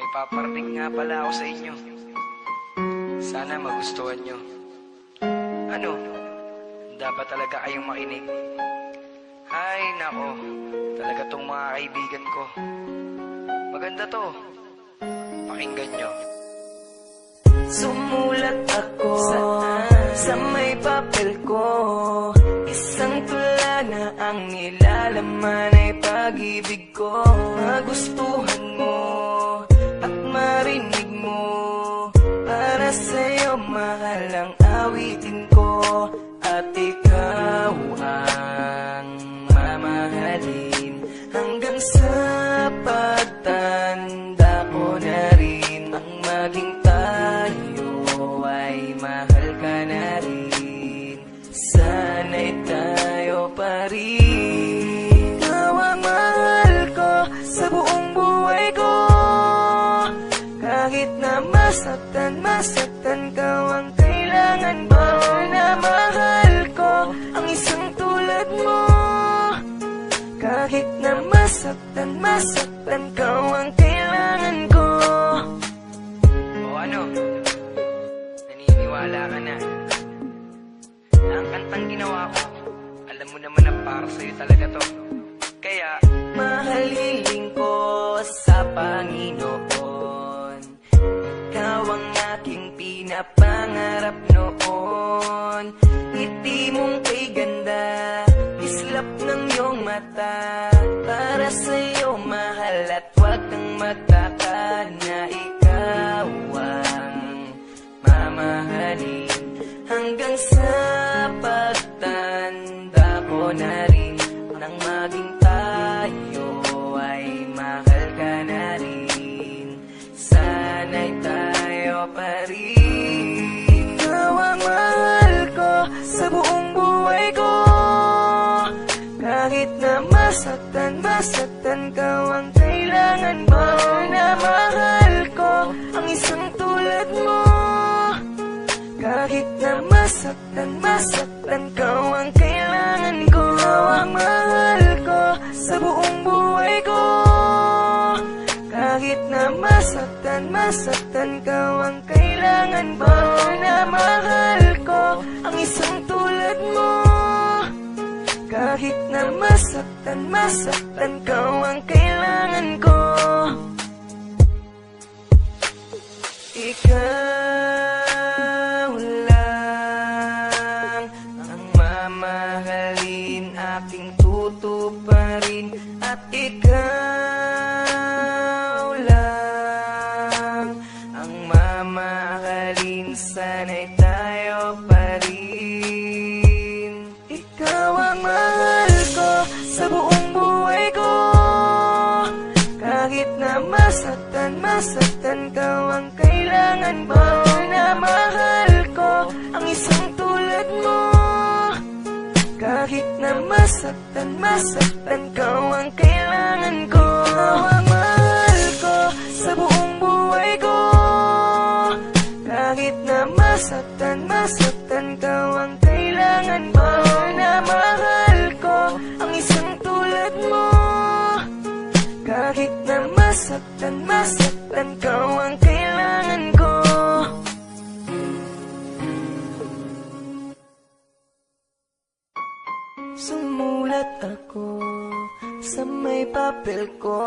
May paparating nga pala ako sa inyo. Sana magustuhan nyo. Ano? Dapat talaga kayong makinig. Ay, nako. Talaga tong mga kaibigan ko. Maganda to. Pakinggan nyo. Sumulat ako sa may papel ko. Isang tula na ang nilalaman ay pag-ibig ko. Magustuhan mo at marinig mo. Para sa'yo mahal ang awitin ko. At ikaw ang mamahalin hanggang sa pagtanda ko na rin. Ang maging tayo ay mahal ka na rin. Sana'y tayo pa rin. Ikaw ang mahal ko sa buong buhay ko. Kahit na masaktan ka, ang kailangan ko na mahal ko ang isang tulad mo. Kahit na masaktan ka, ang kailangan ko. O ano? Naniniwala ka na? Na ang kantang ginawa ko, alam mo naman na para sa'yo talaga to. Kaya, mahalilin ko sa Panginoon. Ikaw ang aking pinapangarap noon. Ngiti mong kay ganda, islap ng iyong mata. Para sa'yo mahal at huwag kang magtaka na ikaw ang mamahalin hanggang sa pagtanda ko na rin. Nang maging tayo ay mahal ka na rin. Sana'y tayo pa rin. Ikaw ang mahal ko sa buong buhay ko. Kahit na masaktan ka, ang kailangan ko na mahal ko ang isang tulad mo. Kahit na masaktan ka, ang kailangan ko. Ikaw ang mahal ko sa buong buhay ko. Kahit na masaktan ka, ang kailangan ko na mahal ko ang isang tulad mo. Kahit na masaktan ka, ang kailangan ko. Ikaw lang ang mamahalin, aking tutuparin. At ikaw lang ang mamahalin, sana'y tayo pa rin. Ikaw ang mahal ko sa buong buhay ko. Kahit na masaktan ka, ang kailangan ko na mahal ko ang isang tulad mo. Kahit na masaktan ka, ang kailangan ko. Ikaw ang mahal ko sa buong buhay ko. Kahit na masaktan ka, ang kailangan ko na mahal ko ang isang tulad mo. Kahit na masaktan ka, ang kailangan ko. Sumulat ako sa may papel ko.